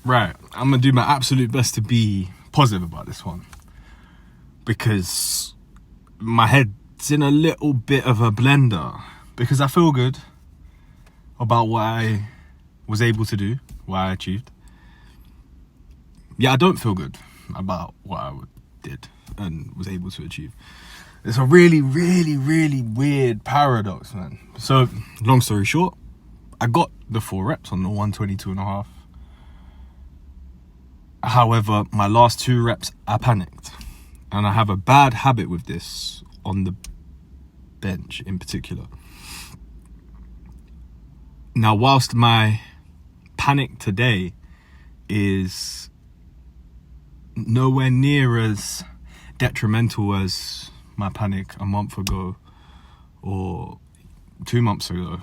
Right, I'm gonna do my absolute best to be positive about this one, because my head's in a little bit of a blender, because I feel good about what I was able to do, what I achieved. Yeah, I don't feel good about what I did and was able to achieve. It's a really, really, really weird paradox, man. So, long story short, I got the 4 reps on the 122.5. However, my last 2 reps, I panicked. And I have a bad habit with this on the bench in particular. Now, whilst my panic today is nowhere near as detrimental as my panic a month ago or 2 months ago,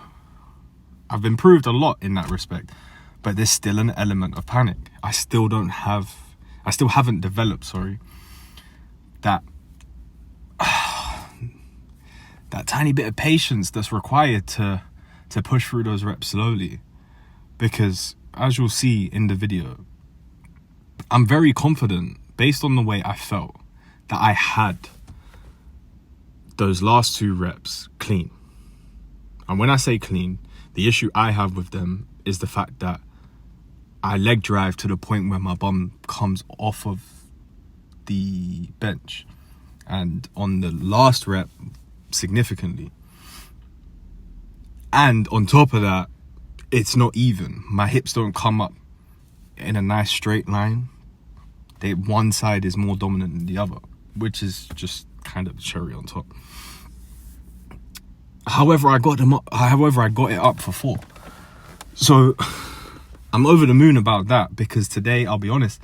I've improved a lot in that respect, but there's still an element of panic. I still haven't developed, that tiny bit of patience that's required to push through those reps slowly. Because as you'll see in the video, I'm very confident, based on the way I felt, that I had those last 2 reps clean. And when I say clean, the issue I have with them is the fact that I leg drive to the point where my bum comes off of the bench, and on the last rep, significantly. And on top of that, it's not even. My hips don't come up in a nice straight line. One side is more dominant than the other, which is just kind of the cherry on top. However, I got it up for 4. So I'm over the moon about that, because today, I'll be honest,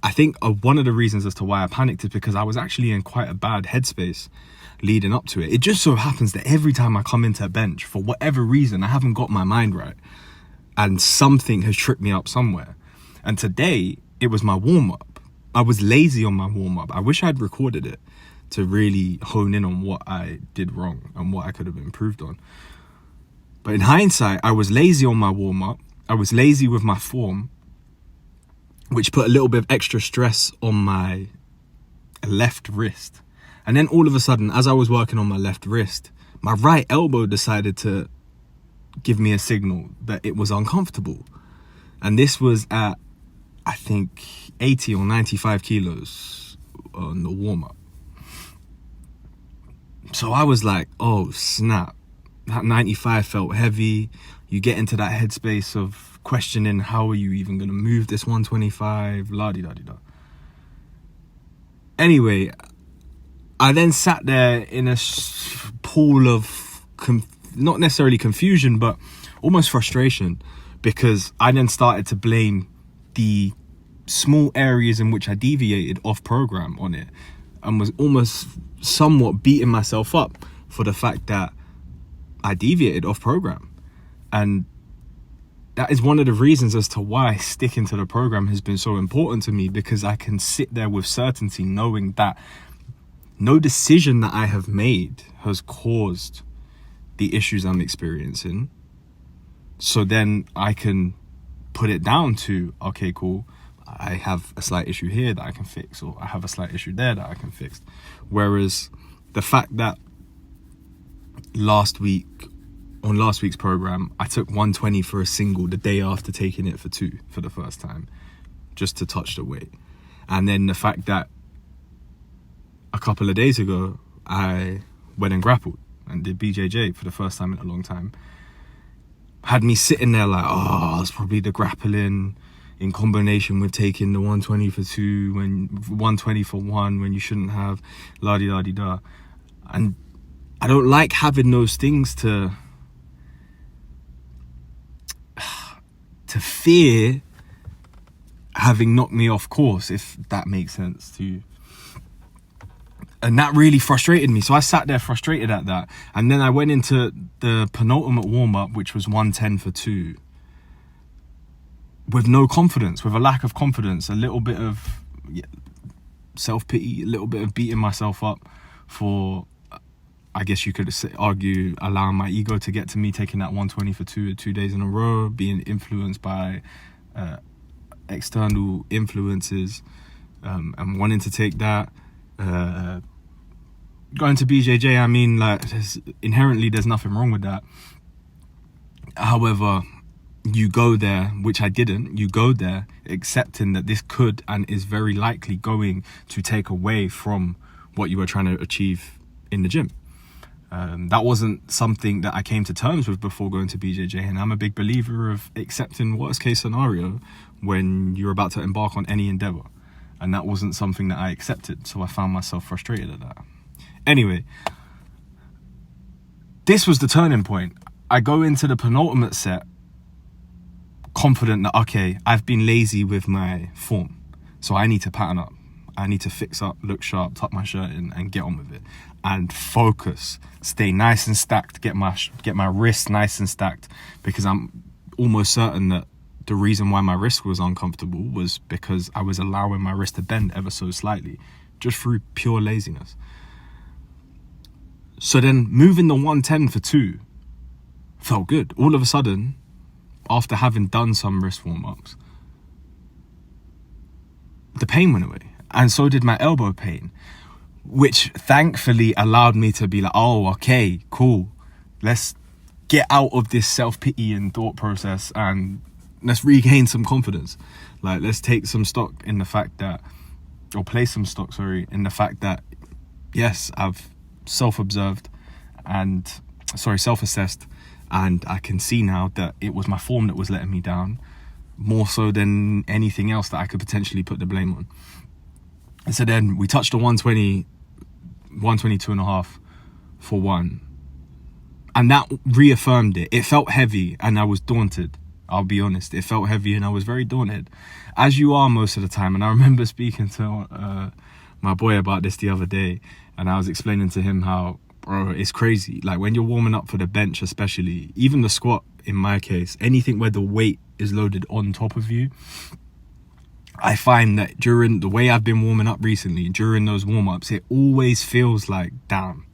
I think one of the reasons as to why I panicked is because I was actually in quite a bad headspace leading up to it. It just so happens that every time I come into a bench, for whatever reason, I haven't got my mind right, and something has tripped me up somewhere. And today, it was my warm-up. I was lazy on my warm-up. I wish I'd recorded it to really hone in on what I did wrong and what I could have improved on. But in hindsight, I was lazy on my warm-up. I was lazy with my form, which put a little bit of extra stress on my left wrist. And then all of a sudden, as I was working on my left wrist, my right elbow decided to give me a signal that it was uncomfortable. And this was at, I think, 80 or 95 kilos on the warm-up. So I was like, oh, snap. That 95 felt heavy. You get into that headspace of questioning, how are you even going to move this 125? La-di-da-di-da. Anyway, I then sat there in a pool of, not necessarily confusion, but almost frustration, because I then started to blame the small areas in which I deviated off program on it, and was almost somewhat beating myself up for the fact that I deviated off program. And that is one of the reasons as to why sticking to the program has been so important to me, because I can sit there with certainty knowing that no decision that I have made has caused the issues I'm experiencing. So then I can put it down to, okay, cool, I have a slight issue here that I can fix, or I have a slight issue there that I can fix. Whereas the fact that last week's program, I took 120 for a single the day after taking it for 2 for the first time, just to touch the weight. And then the fact that a couple of days ago, I went and grappled and did BJJ for the first time in a long time, had me sitting there like, oh, it's probably the grappling in combination with taking the 120 for 2, when 120 for 1, when you shouldn't have, la-di-da-di-da. And I don't like having those things to fear having knocked me off course, if that makes sense to you. And that really frustrated me. So I sat there frustrated at that. And then I went into the penultimate warm-up, which was 110 for 2, with no confidence, with a lack of confidence, a little bit of self-pity, a little bit of beating myself up for, I guess you could argue, allowing my ego to get to me, taking that 120 for 2 days in a row, being influenced by external influences, and wanting to take that. Going to BJJ, I mean, like, inherently there's nothing wrong with that. However, you go there, which I didn't, you go there accepting that this could and is very likely going to take away from what you were trying to achieve in the gym. That wasn't something that I came to terms with before going to BJJ, and I'm a big believer of accepting worst case scenario when you're about to embark on any endeavor. And that wasn't something that I accepted, so I found myself frustrated at that. Anyway, this was the turning point. I go into the penultimate set confident that, okay, I've been lazy with my form, so I need to pattern up. I need to fix up, look sharp, tuck my shirt in, and get on with it. And focus, stay nice and stacked, get my wrist nice and stacked, because I'm almost certain that the reason why my wrist was uncomfortable was because I was allowing my wrist to bend ever so slightly, just through pure laziness. So then moving the 110 for 2 felt good. All of a sudden, after having done some wrist warm-ups, the pain went away. And so did my elbow pain, which thankfully allowed me to be like, oh, okay, cool. Let's get out of this self-pity and thought process and let's regain some confidence. Like, let's take some stock in the fact that, or place some stock, in the fact that, yes, I've self-assessed, and I can see now that it was my form that was letting me down, more so than anything else that I could potentially put the blame on. And so then we touched a 122.5 for 1. And that reaffirmed it. It felt heavy and I was daunted. I'll be honest. It felt heavy and I was very daunted, as you are most of the time. And I remember speaking to my boy about this the other day, and I was explaining to him how, bro, it's crazy. Like, when you're warming up for the bench, especially, even the squat in my case, anything where the weight is loaded on top of you, I find that during the way I've been warming up recently, during those warm-ups, it always feels like, damn,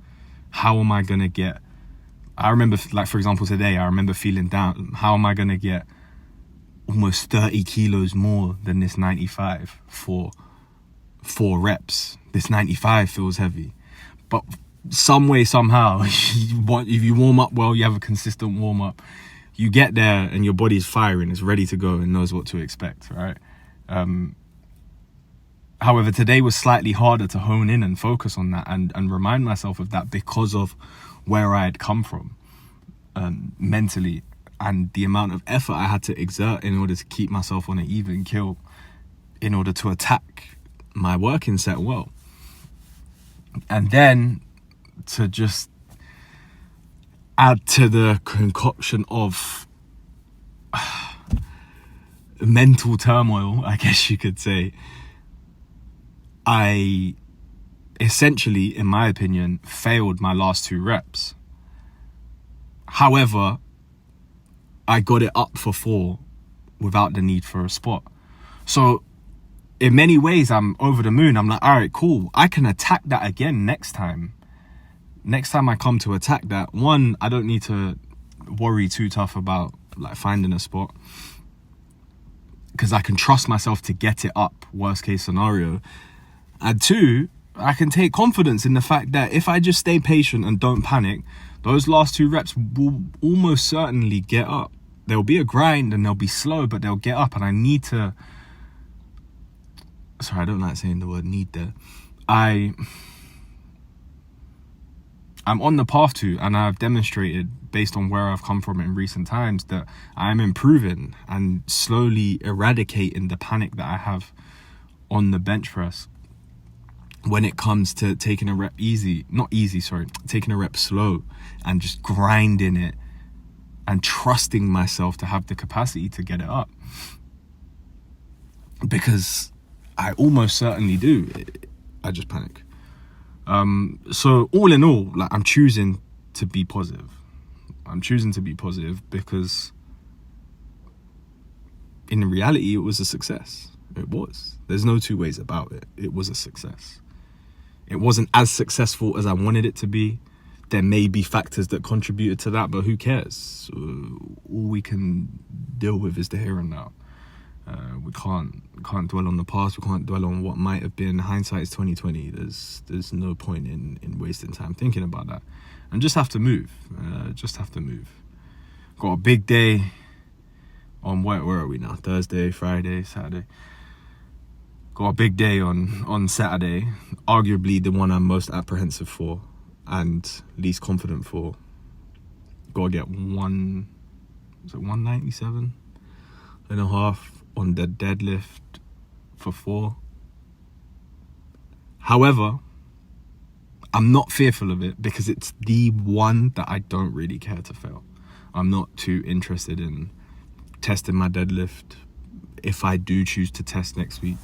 how am I going to get... I remember, like, for example, today, I remember feeling down. How am I going to get almost 30 kilos more than this 95 for 4 reps? This 95 feels heavy. But some way, somehow, if you warm up well, you have a consistent warm-up, you get there and your body's firing, it's ready to go and knows what to expect, right? However, today was slightly harder to hone in and focus on that and remind myself of that because of where I had come from mentally, and the amount of effort I had to exert in order to keep myself on an even keel in order to attack my working set well. And then to just add to the concoction of mental turmoil, I guess you could say, I essentially, in my opinion, failed my last 2 reps. However, I got it up for 4 without the need for a spot. So in many ways, I'm over the moon. I'm like, all right, cool. I can attack that again next time. Next time I come to attack that, 1, I don't need to worry too tough about like finding a spot, because I can trust myself to get it up, worst case scenario. And 2, I can take confidence in the fact that if I just stay patient and don't panic, those last 2 reps will almost certainly get up. There'll be a grind and they'll be slow, but they'll get up. And I need to... Sorry, I don't like saying the word need there. I'm on the path to, and I've demonstrated based on where I've come from in recent times, that I'm improving and slowly eradicating the panic that I have on the bench press when it comes to taking a rep taking a rep slow and just grinding it and trusting myself to have the capacity to get it up, because I almost certainly do. I just panic. So all in all, like, I'm choosing to be positive. I'm choosing to be positive because in reality, it was a success. It was. There's no two ways about it. It was a success. It wasn't as successful as I wanted it to be. There may be factors that contributed to that, but who cares? All we can deal with is the here and now. We can't dwell on the past. We can't dwell on what might have been. Hindsight is 2020. There's no point in wasting time thinking about that, and just have to move. Got a big day on where are we now? Thursday, Friday, Saturday. Got a big day on Saturday. Arguably the one I'm most apprehensive for and least confident for. Got to get 197 and a half on the deadlift for 4. However, I'm not fearful of it because it's the one that I don't really care to fail. I'm not too interested in testing my deadlift. If I do choose to test next week,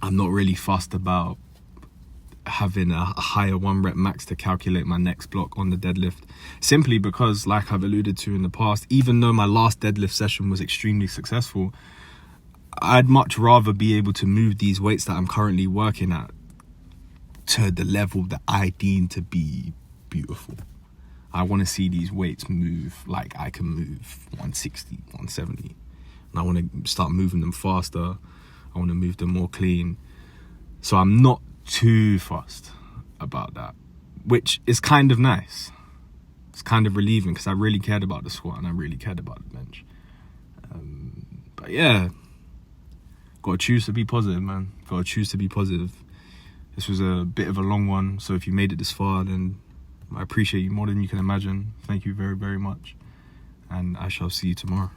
I'm not really fussed about having a higher 1 rep max to calculate my next block on the deadlift, simply because, like I've alluded to in the past, even though my last deadlift session was extremely successful, I'd much rather be able to move these weights that I'm currently working at to the level that I deem to be beautiful. I want to see these weights move like I can move 160, 170. And I want to start moving them faster. I want to move them more clean. So I'm not too fussed about that, which is kind of nice. It's kind of relieving because I really cared about the squat and I really cared about the bench. But yeah, got to choose to be positive, man. Got to choose to be positive. This was a bit of a long one, so if you made it this far, then I appreciate you more than you can imagine. Thank you very, very much. And I shall see you tomorrow.